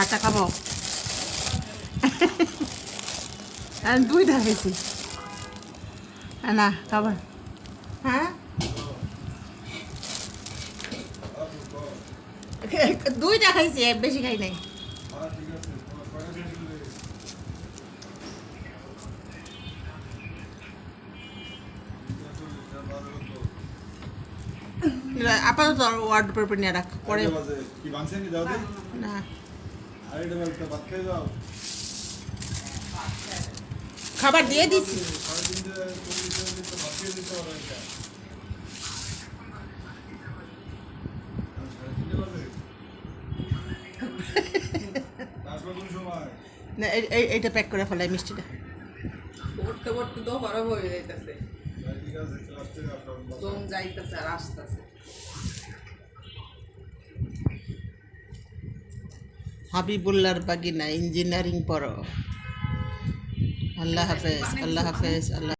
আটা খাবো আমি দুইটা খাইছি না খাবার হ্যাঁ দুইটা খাইছি বেশি খাই নাই আপাতত ওয়ার্ড পেপার নিয়ে রাখ পরে না খাবার দিয়ে দিচ্ছি না এইটা প্যাক করে ফেলাই মিষ্টিটা পড়তে পড়তে তো খারাপ হয়ে যাইতেছে দম যাইতেছে আর আসতেছে হাবিবুল্লাহর বাগিনা ইঞ্জিনিয়ারিং পড়ো আল্লাহ হাফেজ আল্লাহ হাফেজ আল্লাহ